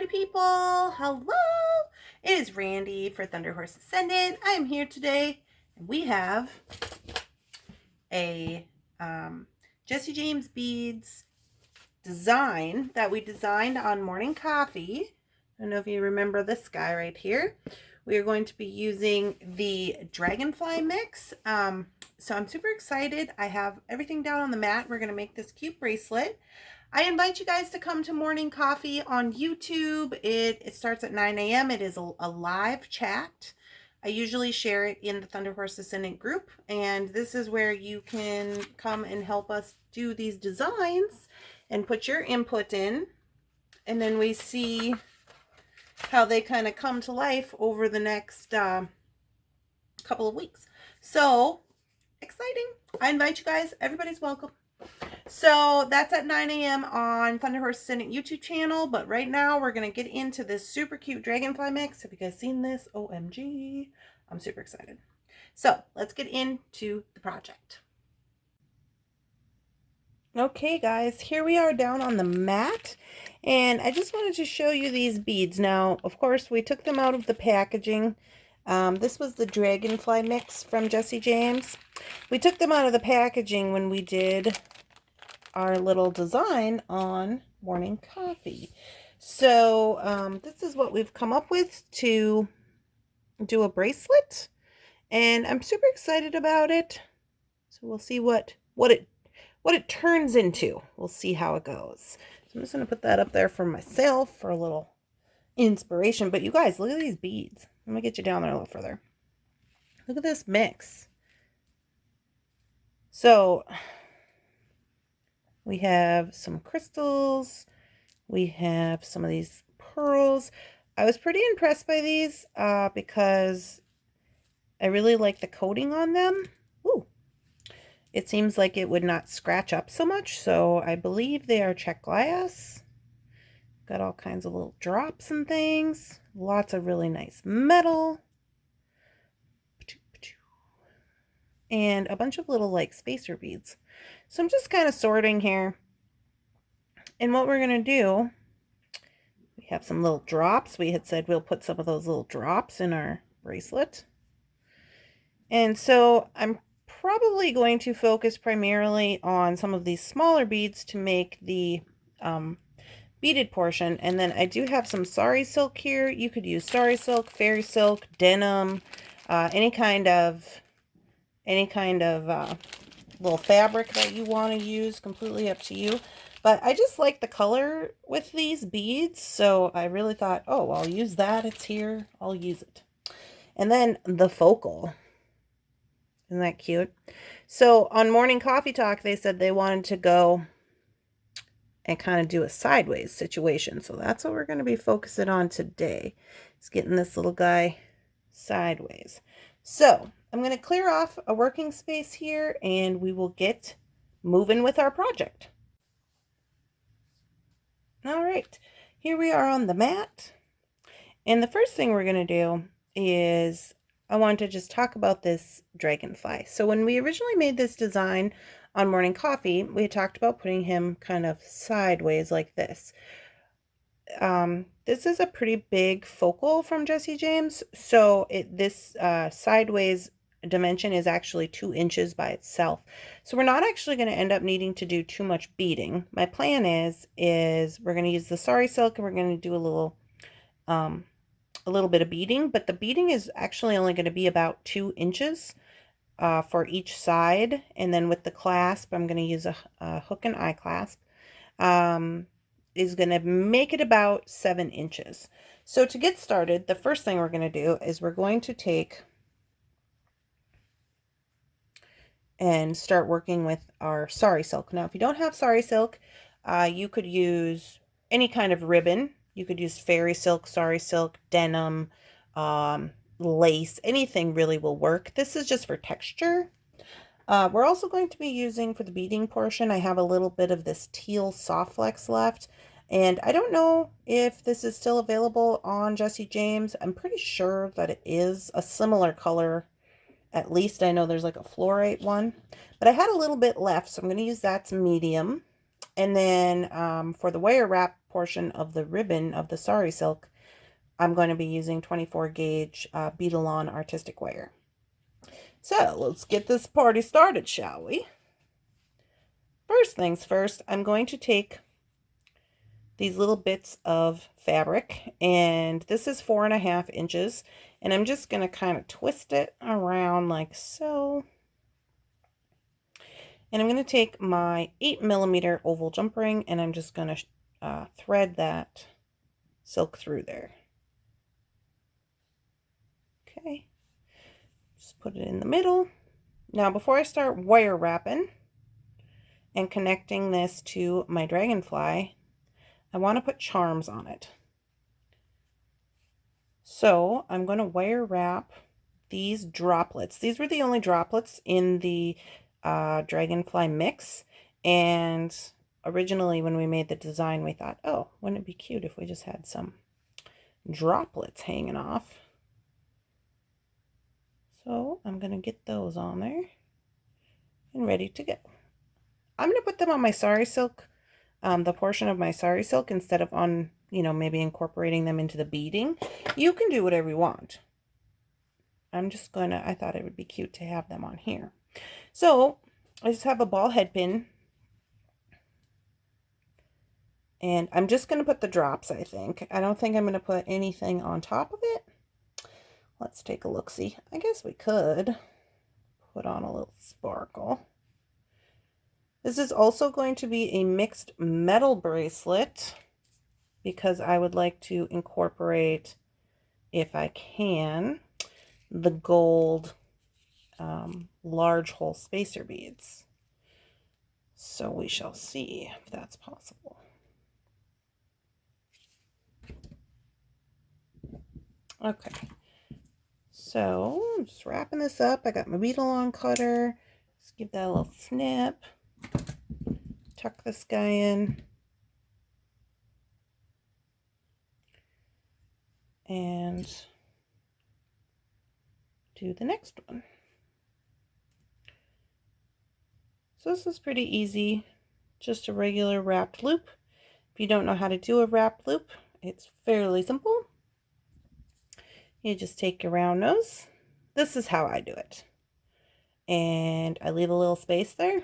party people. Hello. It is Randy for Thunderhorse Descendant. I am here today and we have a Jesse James beads design that we designed on Morning Coffee. I don't know if you remember this guy right here. We are going to be using the Dragonfly mix. So I'm super excited. I have everything down on the mat. We're going to make this cute bracelet. I invite you guys to come to Morning Coffee on YouTube. It starts at 9 a.m. It is a live chat. I usually share it in the Thunderhorse Descendant group, and this is where you can come and help us do these designs and put your input in, and then we see how they kind of come to life over the next couple of weeks. So exciting. I invite you guys. Everybody's welcome. So that's at 9 a.m. on Thunderhorse Descendant YouTube channel. But right now we're going to get into this super cute Dragonfly mix. Have you guys seen this? OMG. I'm super excited. So let's get into the project. Okay guys, here we are down on the mat. And I just wanted to show you these beads. Now, of course, we took them out of the packaging. This was the Dragonfly mix from Jesse James. We took them out of the packaging when we did our little design on Morning Coffee. So this is what we've come up with to do a bracelet, and I'm super excited about it. So we'll see what it turns into. We'll see how it goes. So I'm just going to put that up there for myself for a little inspiration. But you guys, look at these beads. Let me get you down there a little further. Look at this mix. So we have some crystals. We have some of these pearls. I was pretty impressed by these because I really like the coating on them. Ooh. It seems like it would not scratch up so much, so I believe they are check glass. Got all kinds of little drops and things. Lots of really nice metal. And a bunch of little like spacer beads. So I'm just kind of sorting here. And what we're going to do, we have some little drops. We had said we'll put some of those little drops in our bracelet. And so I'm probably going to focus primarily on some of these smaller beads to make the beaded portion. And then I do have some sari silk here. You could use sari silk, fairy silk, denim, any kind of little fabric that you want to use, completely up to you. But I just like the color with these beads, so I really thought, oh, I'll use that. It's here. I'll use it. And then the focal. Isn't that cute? So on Morning Coffee Talk, they said they wanted to go and kind of do a sideways situation. So that's what we're going to be focusing on today. Is getting this little guy sideways. So I'm going to clear off a working space here and we will get moving with our project. All right, here we are on the mat. And the first thing we're going to do is I want to just talk about this Dragonfly. So when we originally made this design on Morning Coffee, we had talked about putting him kind of sideways like this. This is a pretty big focal from Jesse James. So this sideways dimension is actually 2 inches by itself. So we're not actually going to end up needing to do too much beading. My plan is we're going to use the sari silk and we're going to do a little bit of beading, but the beading is actually only going to be about 2 inches for each side. And then with the clasp, I'm going to use a hook and eye clasp, is going to make it about 7 inches. So to get started, the first thing we're going to do is we're going to take and start working with our sari silk. Now, if you don't have sari silk, you could use any kind of ribbon. You could use fairy silk, sari silk, denim, lace, anything really will work. This is just for texture. We're also going to be using for the beading portion, I have a little bit of this teal soft flex left. And I don't know if this is still available on Jesse James. I'm pretty sure that it is a similar color. At least I know there's like a fluorite one. But I had a little bit left, so I'm going to use that to medium. And then for the wire wrap portion of the ribbon of the sari silk, I'm going to be using 24 gauge Beadalon artistic wire. So let's get this party started, shall we? First things first, I'm going to take these little bits of fabric, and this is 4.5 inches, and I'm just going to kind of twist it around like so. And I'm going to take my 8mm oval jump ring, and I'm just going to thread that silk through there. Okay, just put it in the middle. Now before I start wire wrapping and connecting this to my dragonfly, I want to put charms on it. So I'm going to wire wrap these droplets. These were the only droplets in the dragonfly mix, and originally when we made the design we thought, oh, wouldn't it be cute if we just had some droplets hanging off. So I'm going to get those on there and ready to go. I'm going to put them on my sari silk, the portion of my sari silk, instead of on, maybe incorporating them into the beading. You can do whatever you want. I'm just gonna, I thought it would be cute to have them on here. So I just have a ball head pin, and I'm just going to put the drops, I think. I don't think I'm going to put anything on top of it. Let's take a look-see. I guess we could put on a little sparkle. This is also going to be a mixed metal bracelet because I would like to incorporate, if I can, the gold large hole spacer beads. So we shall see if that's possible. Okay, so I'm just wrapping this up. I got my Beadalon cutter. Just give that a little snip. Tuck this guy in. And do the next one. So this is pretty easy. Just a regular wrapped loop. If you don't know how to do a wrapped loop, it's fairly simple. You just take your round nose. This is how I do it. And I leave a little space there.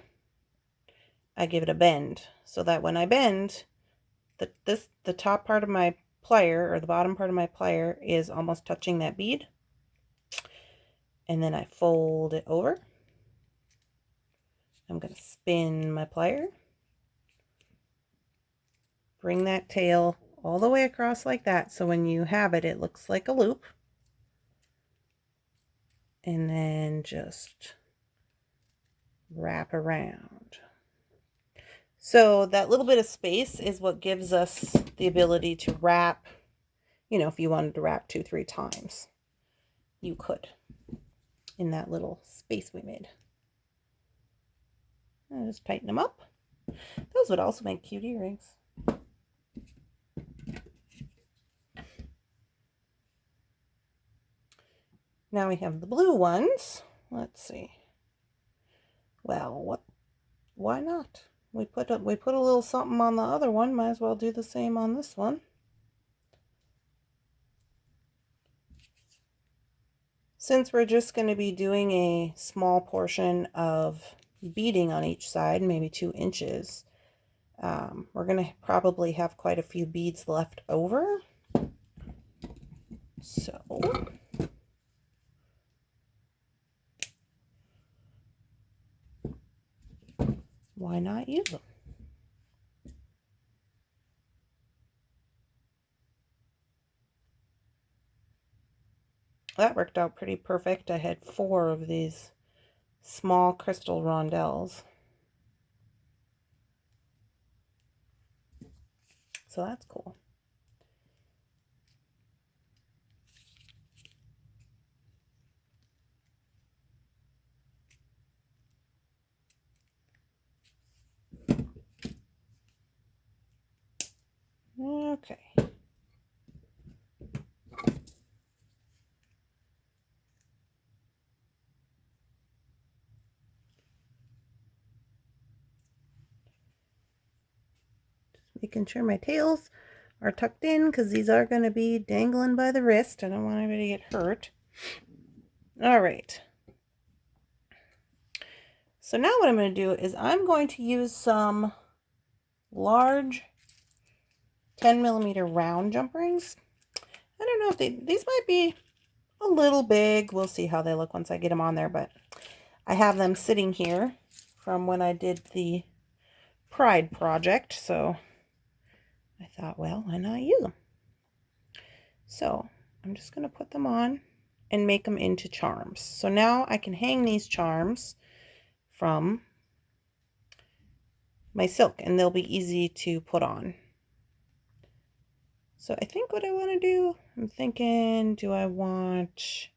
I give it a bend so that when I bend, the top part of my plier or the bottom part of my plier is almost touching that bead. And then I fold it over. I'm going to spin my plier. Bring that tail all the way across like that, so when you have it, it looks like a loop. And then just wrap around. So that little bit of space is what gives us the ability to wrap. If you wanted to wrap 2-3 times, you could in that little space we made. I'll just tighten them up. Those would also make cute earrings. Now we have the blue ones. Let's see. Well, why not? We put a little something on the other one. Might as well do the same on this one. Since we're just going to be doing a small portion of beading on each side, maybe 2 inches, we're going to probably have quite a few beads left over. So why not use them? That worked out pretty perfect. I had 4 of these small crystal rondelles. So that's cool. Okay. making sure my tails are tucked in because these are going to be dangling by the wrist. I don't want anybody to get hurt. All right. So now what I'm going to do is I'm going to use some large 10mm round jump rings. I don't know if these might be a little big. We'll see how they look once I get them on there, but I have them sitting here from when I did the Pride project, so I thought, well, why not use them? So I'm just going to put them on and make them into charms. So now I can hang these charms from my silk and they'll be easy to put on. So I think what I want to do, I'm thinking, do I want...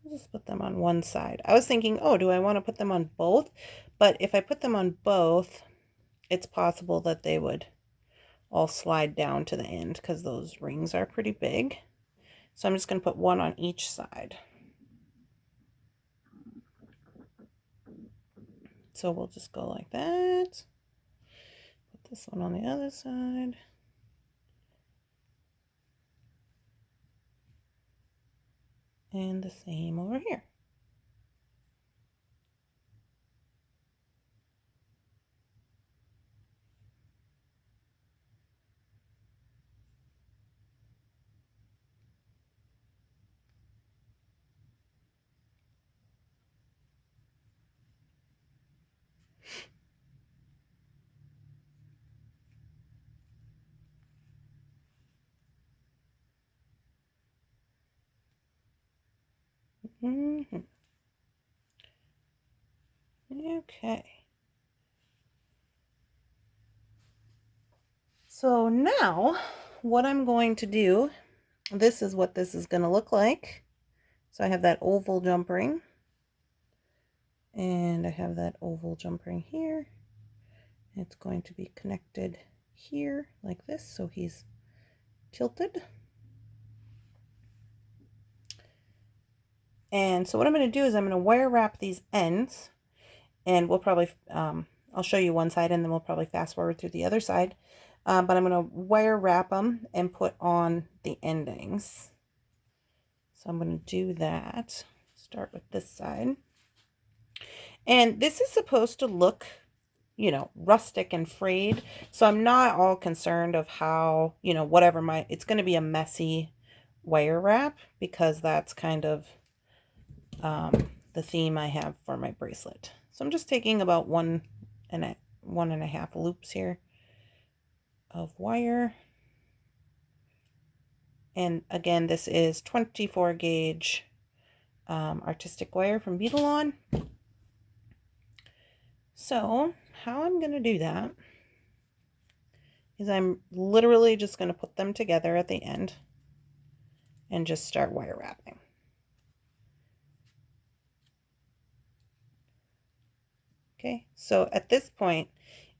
I'll just put them on one side. I was thinking, oh, do I want to put them on both? But if I put them on both, it's possible that they would all slide down to the end because those rings are pretty big. So I'm just going to put one on each side. So we'll just go like that. Put this one on the other side. And the same over here. Okay. So now what I'm going to do, this is what this is going to look like. So I have that oval jump ring. And I have that oval jump ring here. It's going to be connected here like this, so he's tilted. And so what I'm going to do is I'm going to wire wrap these ends, and we'll probably, I'll show you one side and then we'll probably fast forward through the other side. But I'm going to wire wrap them and put on the endings. So I'm going to do that. Start with this side. And this is supposed to look, you know, rustic and frayed. So I'm not all concerned of how, you know, whatever it's going to be a messy wire wrap because that's kind of the theme I have for my bracelet. So I'm just taking about 1.5 loops here of wire. And again, this is 24 gauge artistic wire from Bead. So how I'm going to do that is I'm literally just going to put them together at the end and just start wire wrapping. Okay, so at this point,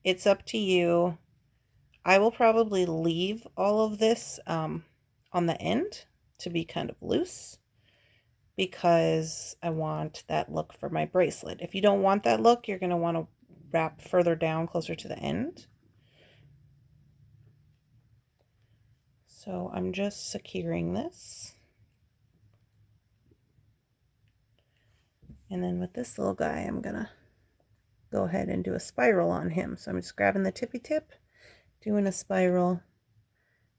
it's up to you. I will probably leave all of this on the end to be kind of loose because I want that look for my bracelet. If you don't want that look, you're going to want to wrap further down closer to the end. So I'm just securing this. And then with this little guy, I'm going to go ahead and do a spiral on him. So I'm just grabbing the tippy tip, doing a spiral,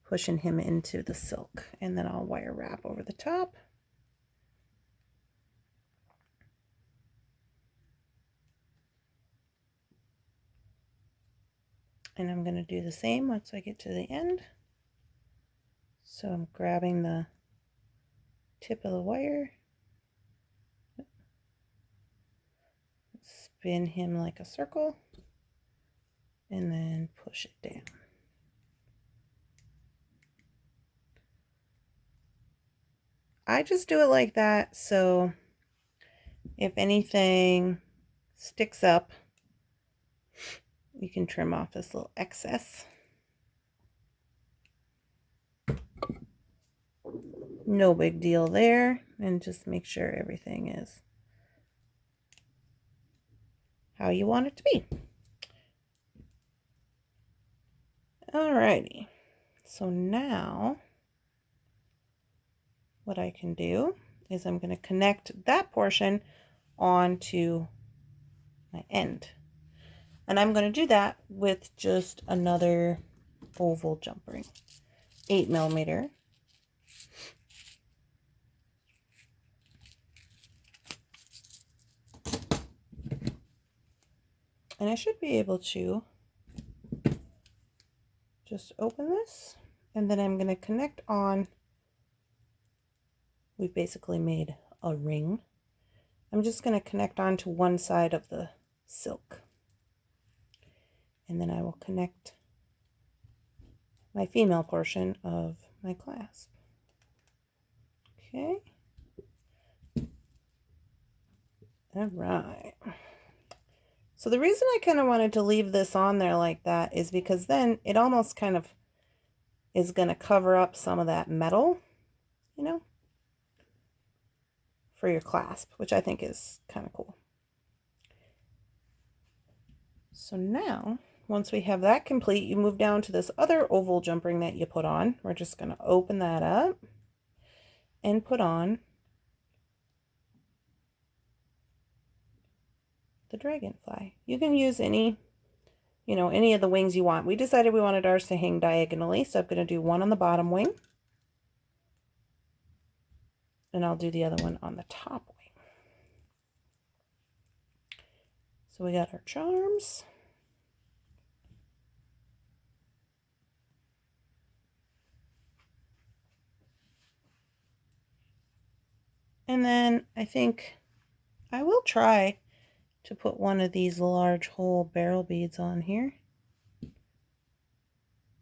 pushing him into the silk, and then I'll wire wrap over the top. And I'm going to do the same once I get to the end. So I'm grabbing the tip of the wire, spin him like a circle, and then push it down. I just do it like that, so if anything sticks up, you can trim off this little excess. No big deal there, and just make sure everything is how you want it to be. Alrighty, so now what I can do is I'm going to connect that portion onto my end. And I'm going to do that with just another oval jump ring, 8mm. And I should be able to just open this, and then I'm going to connect on. We've basically made a ring. I'm just going to connect onto one side of the silk, and then I will connect my female portion of my clasp. Okay. All right. So the reason I kind of wanted to leave this on there like that is because then it almost kind of is going to cover up some of that metal, you know, for your clasp, which I think is kind of cool. So now, once we have that complete, you move down to this other oval jump ring that you put on. We're just going to open that up and put on the Dragonfly. You can use any, you know, any of the wings you want. We decided we wanted ours to hang diagonally, so I'm going to do one on the bottom wing, and I'll do the other one on the top wing. So we got our charms. And then I think I will try to put one of these large hole barrel beads on here.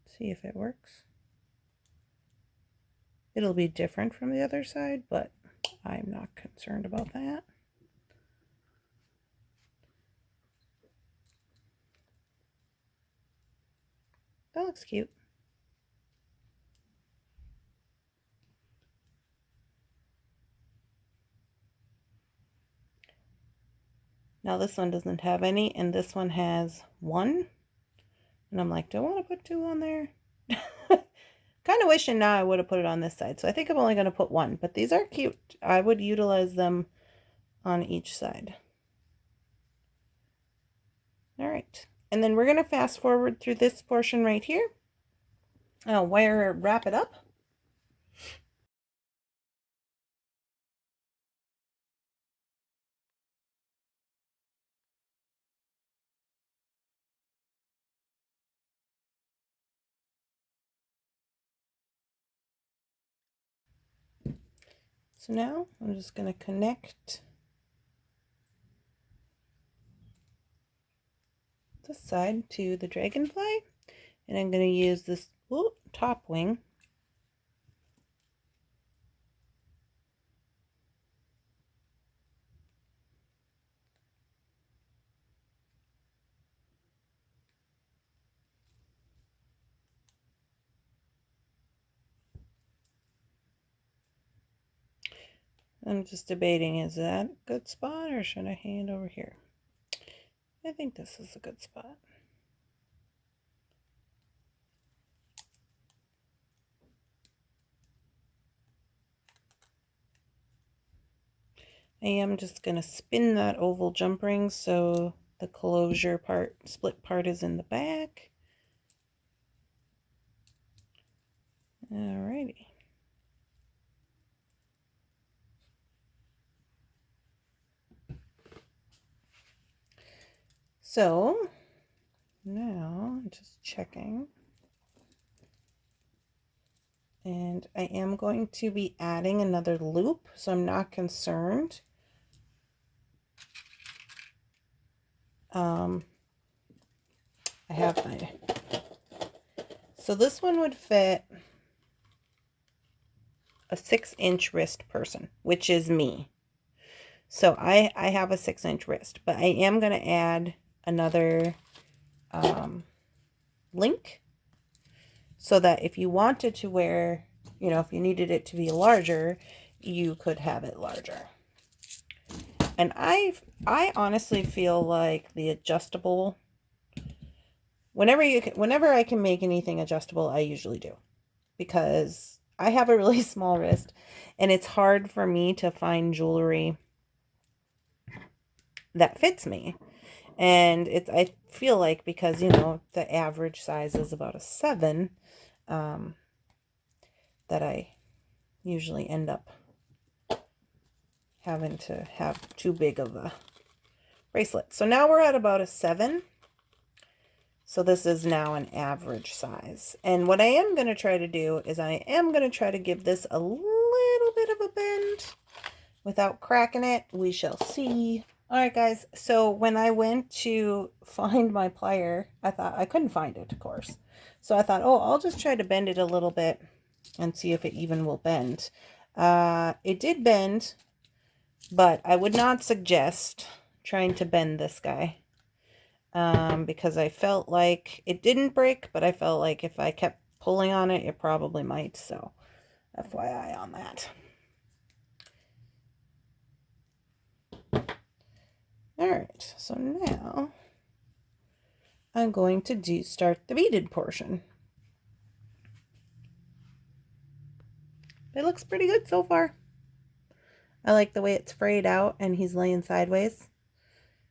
See if it works. It'll be different from the other side, but I'm not concerned about that. That looks cute. Now this one doesn't have any, and this one has one. And I'm like, do I want to put two on there? Kind of wishing now I would have put it on this side. So I think I'm only going to put one, but these are cute. I would utilize them on each side. All right. And then we're going to fast forward through this portion right here. I'll wrap it up. So now I'm just going to connect this side to the Dragonfly, and I'm going to use this top wing I'm just debating, is that a good spot or should I hang it over here? I think this is a good spot. I am just going to spin that oval jump ring so the closure part, split part, is in the back. Alrighty. So now I'm just checking. And I am going to be adding another loop, so I'm not concerned. I have my, so this one would fit a 6-inch wrist person, which is me. So I have a 6-inch wrist, but I am going to add another link so that if you wanted to wear, you know, if you needed it to be larger, you could have it larger. And I honestly feel like the adjustable, whenever I can make anything adjustable, I usually do, because I have a really small wrist and it's hard for me to find jewelry that fits me. And I feel like, because, you know, the average size is about a 7, that I usually end up having to have too big of a bracelet. So now we're at about a 7. So this is now an average size. And what I am going to try to do is I am going to try to give this a little bit of a bend without cracking it. We shall see. All right, guys. So when I went to find my plier, I thought I couldn't find it, of course. So I thought, oh, I'll just try to bend it a little bit and see if it even will bend. It did bend, but I would not suggest trying to bend this guy, because I felt like it didn't break, but I felt like if I kept pulling on it, it probably might. So FYI on that. All right, so now I'm going to start the beaded portion. It looks pretty good so far. I like the way it's frayed out and he's laying sideways.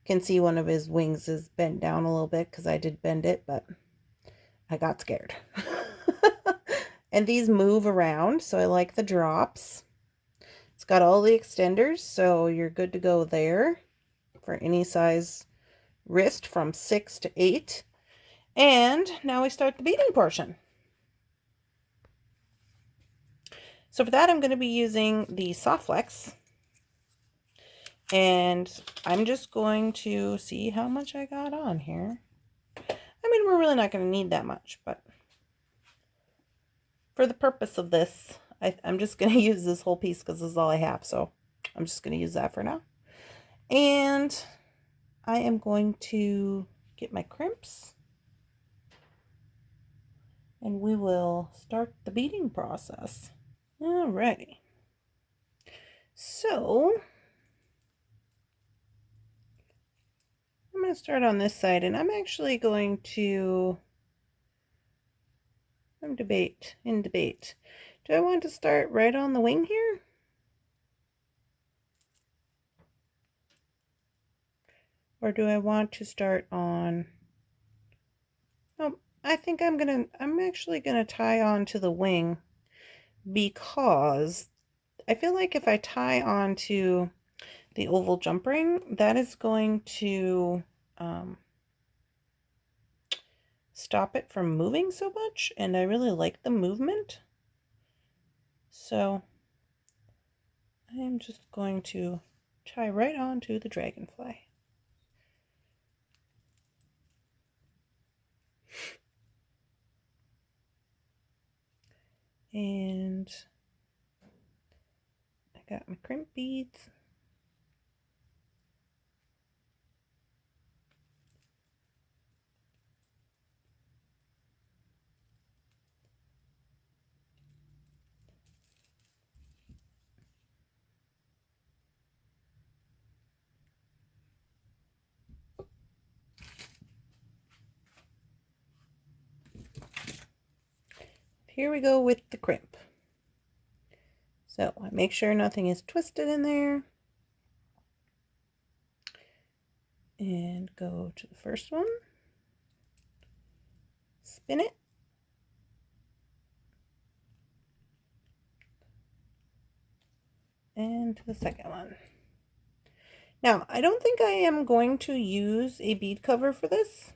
Can see one of his wings is bent down a little bit because I did bend it, but I got scared. And these move around, so I like the drops. It's got all the extenders, so you're good to go there for any size wrist from 6 to 8. And now we start the beading portion. So for that, I'm going to be using the Soft Flex. And I'm just going to see how much I got on here. I mean, we're really not going to need that much, but for the purpose of this, I'm just going to use this whole piece because this is all I have. So I'm just going to use that for now. And I am going to get my crimps. And we will start the beading process. Alrighty. So I'm going to start on this side, and I'm actually going to, in debate. Do I want to start right on the wing here? Or do I want to start on, no, I think I'm actually gonna tie on to the wing, because I feel like if I tie on to the oval jump ring, that is going to stop it from moving so much, and I really like the movement. So I am just going to tie right on to the dragonfly. And I got my crimp beads. Here we go with the crimp. So I make sure nothing is twisted in there. And go to the first one. Spin it. And to the second one. Now, I don't think I am going to use a bead cover for this.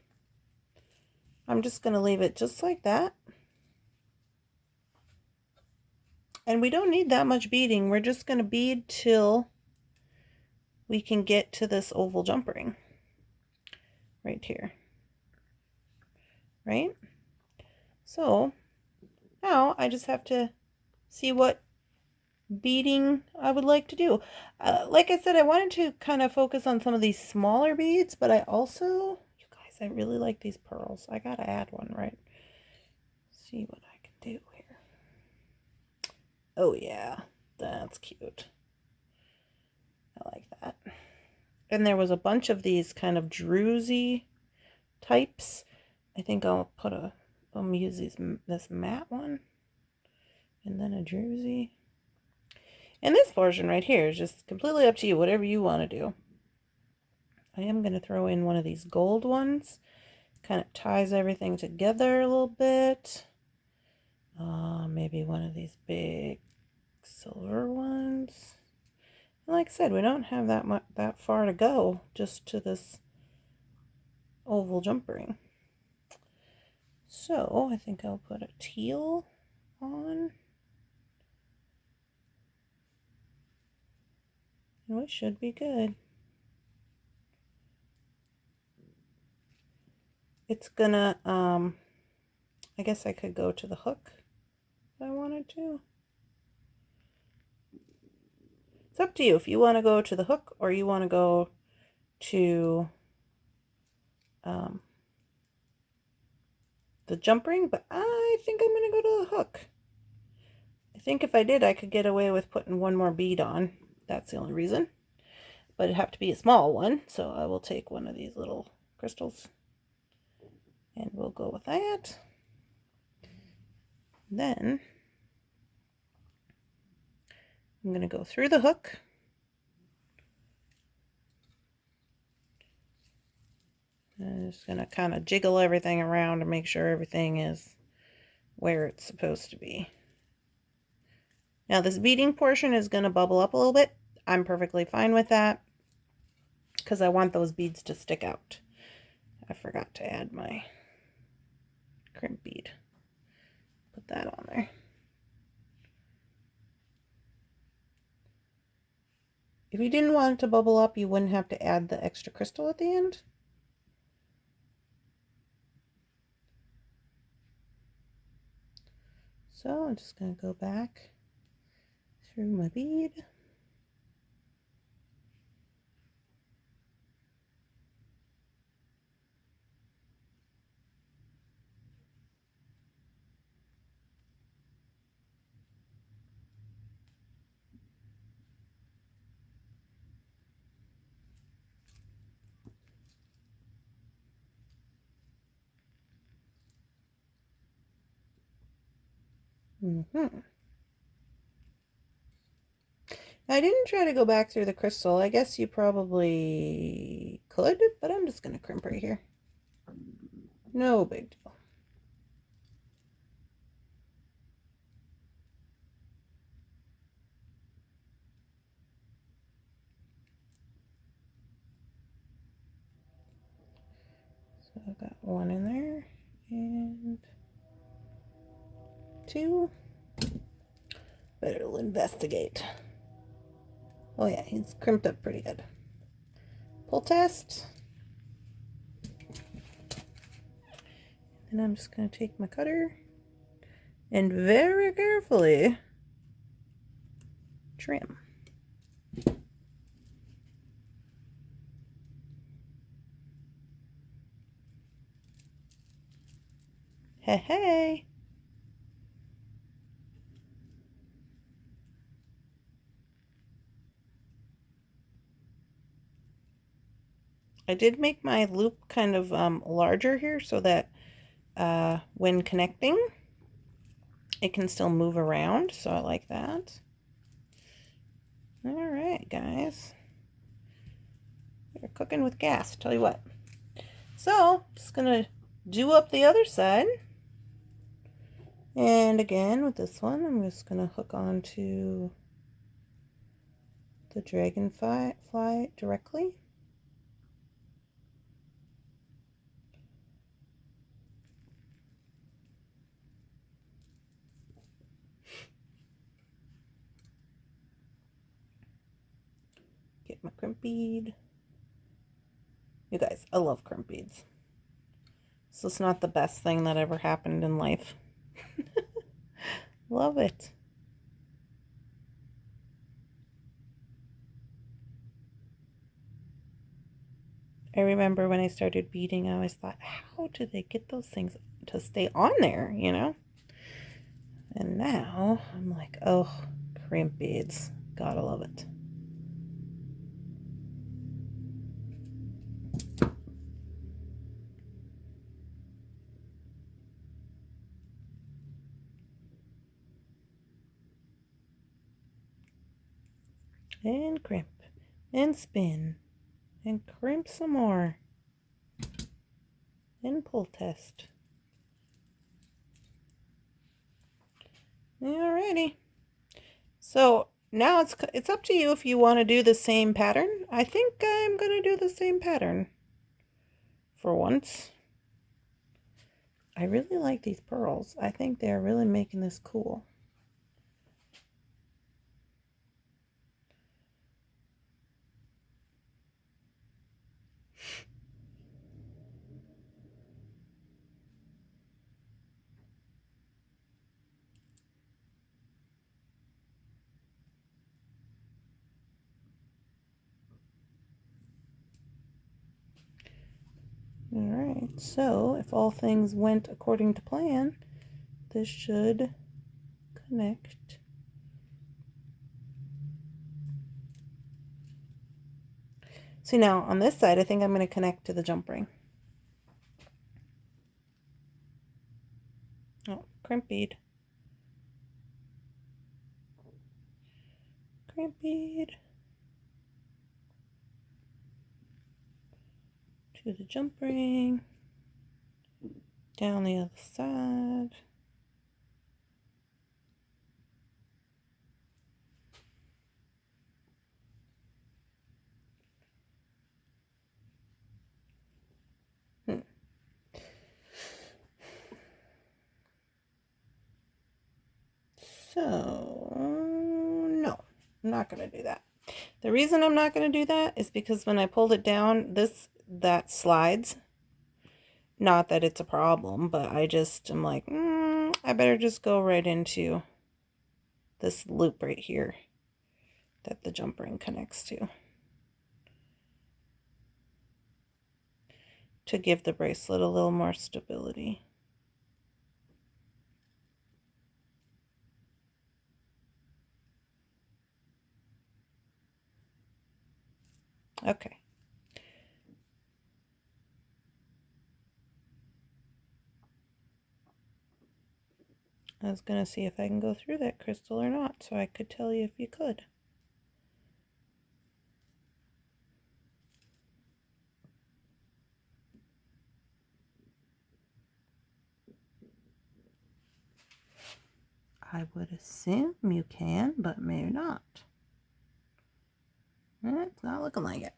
I'm just going to leave it just like that. And we don't need that much beading. We're just going to bead till we can get to this oval jump ring right here. Right? So now I just have to see what beading I would like to do. Like I said, I wanted to kind of focus on some of these smaller beads, but I also, you guys, I really like these pearls. I gotta add one, right? See what I can do here. Oh yeah, that's cute. I like that. And there was a bunch of these kind of druzy types. I think I'll use this matte one and then a druzy. And this portion right here is just completely up to you, whatever you want to do. I am going to throw in one of these gold ones. Kind of ties everything together a little bit. Maybe one of these big silver ones. And like I said, we don't have that far to go just to this oval jump ring. So I think I'll put a teal on. And we should be good. It's gonna, I guess I could go to the hook if I wanted to. It's up to you if you want to go to the hook or you want to go to the jump ring, but I think I'm going to go to the hook. I think if I did, I could get away with putting one more bead on. That's the only reason. But it'd have to be a small one, so I will take one of these little crystals and we'll go with that. Then I'm going to go through the hook. I'm just going to kind of jiggle everything around to make sure everything is where it's supposed to be. Now this beading portion is going to bubble up a little bit. I'm perfectly fine with that because I want those beads to stick out. I forgot to add my crimp bead. Put that on there. If you didn't want it to bubble up, you wouldn't have to add the extra crystal at the end. So I'm just going to go back through my bead. I didn't try to go back through the crystal. I guess you probably could, but I'm just going to crimp right here. No big deal. So I've got one in there and two. But it'll investigate. Oh yeah, he's crimped up pretty good. Pull test. And I'm just going to take my cutter and very carefully trim. Hey, hey. I did make my loop kind of larger here so that when connecting, it can still move around. So I like that. All right, guys. We're cooking with gas, tell you what. So, just going to do up the other side. And again, with this one, I'm just going to hook onto the Dragonfly directly. Get my crimp bead. You guys, I love crimp beads. So it's not the best thing that ever happened in life. Love it. I remember when I started beading, I always thought, how do they get those things to stay on there, you know? And now I'm like, oh, crimp beads. Gotta love it. and crimp and spin and crimp some more and pull test. Alrighty. So now it's up to you if you want to do the same pattern. I think I'm going to do the same pattern for once. I really like these pearls. I think they're really making this cool. Alright, so if all things went according to plan, this should connect. See, now on this side, I think I'm going to connect to the jump ring. Oh, crimp bead. Crimp bead. To the jump ring. Down the other side. So, no, I'm not going to do that. The reason I'm not going to do that is because when I pulled it down, that slides. Not that it's a problem, but I'm like, I better just go right into this loop right here that the jump ring connects to give the bracelet a little more stability. Okay. I was going to see if I can go through that crystal or not, so I could tell you if you could. I would assume you can, but maybe not. It's not looking like it.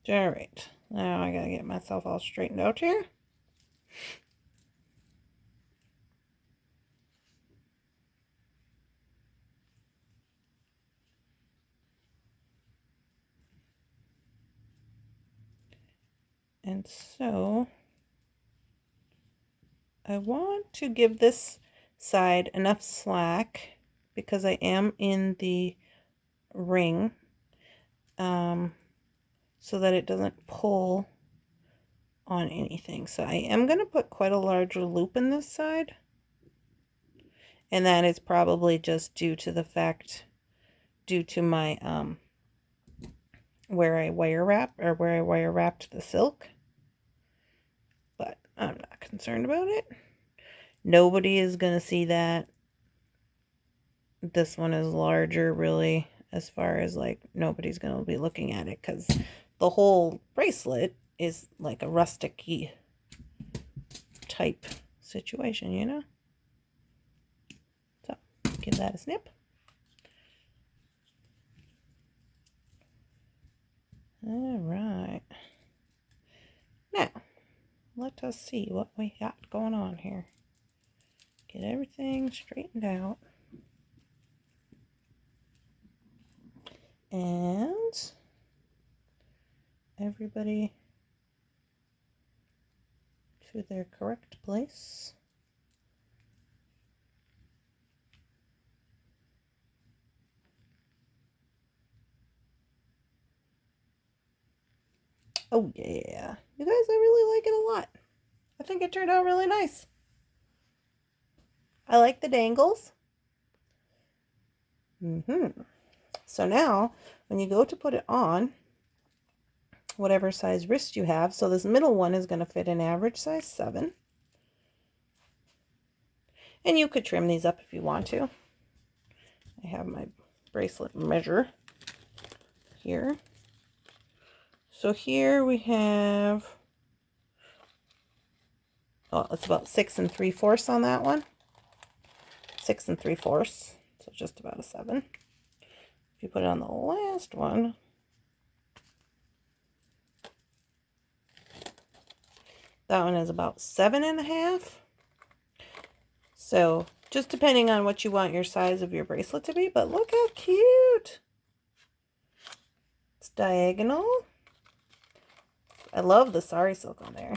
All right, now I gotta get myself all straightened out here. And so I want to give this side enough slack because I am in the ring, so that it doesn't pull on anything. So I am going to put quite a larger loop in this side. And that is probably just due to my, where I wire wrapped the silk. But I'm not concerned about it. Nobody is going to see that. This one is larger, really, as far as like nobody's going to be looking at it because the whole bracelet is like a rustic-y type situation, you know? So, give that a snip. All right. Now, let us see what we got going on here. Get everything straightened out. And everybody to their correct place. Oh yeah, you guys, I really like it a lot. I think it turned out really nice. I like the dangles. So now, when you go to put it on, whatever size wrist you have, so this middle one is going to fit an average size 7. And you could trim these up if you want to. I have my bracelet measure here. So here we have, oh, it's about 6 3/4 on that one. 6 3/4, so just about a 7. If you put it on the last one, that one is about 7 1/2. So just depending on what you want your size of your bracelet to be, but look how cute. It's diagonal. I love the sari silk on there.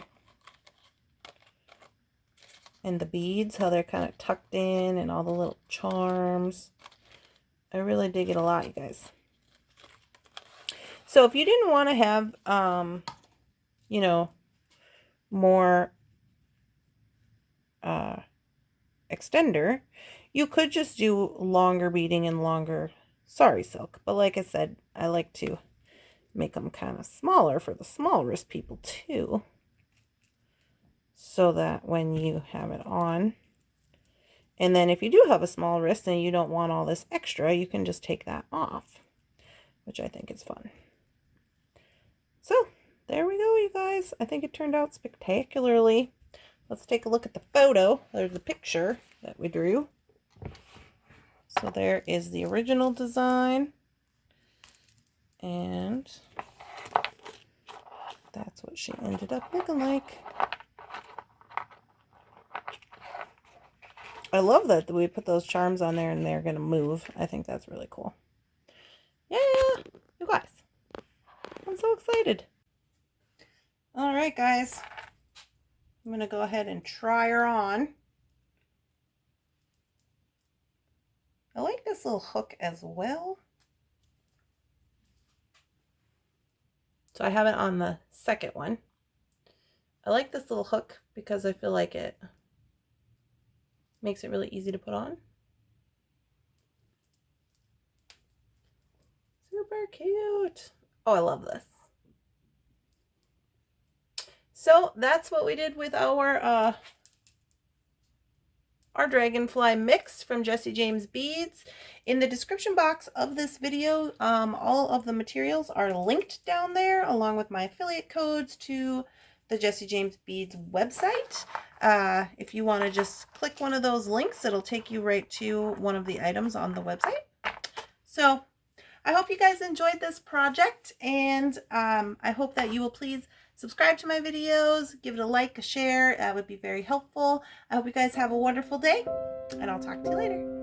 And the beads, how they're kind of tucked in, and all the little charms. I really dig it a lot, you guys. So if you didn't want to have, you know, more extender, you could just do longer beading and longer sari silk. But like I said, I like to make them kind of smaller for the small wrist people too, so that when you have it on, and then if you do have a small wrist and you don't want all this extra, you can just take that off, which I think is fun. So there we go, you guys. I think it turned out spectacularly. Let's take a look at the photo, or the picture that we drew. So there is the original design, and that's what she ended up looking like. I love that we put those charms on there and they're going to move. I think that's really cool. Yeah, you guys. I'm so excited. All right, guys. I'm going to go ahead and try her on. I like this little hook as well. So I have it on the second one. I like this little hook because I feel like it makes it really easy to put on. Super cute. Oh, I love this. So that's what we did with our Dragonfly mix from Jesse James Beads. In the description box of this video, all of the materials are linked down there, along with my affiliate codes to the Jesse James Beads website. If you want to just click one of those links, it'll take you right to one of the items on the website. So I hope you guys enjoyed this project, and I hope that you will please subscribe to my videos, give it a like, a share. That would be very helpful. I hope you guys have a wonderful day, and I'll talk to you later.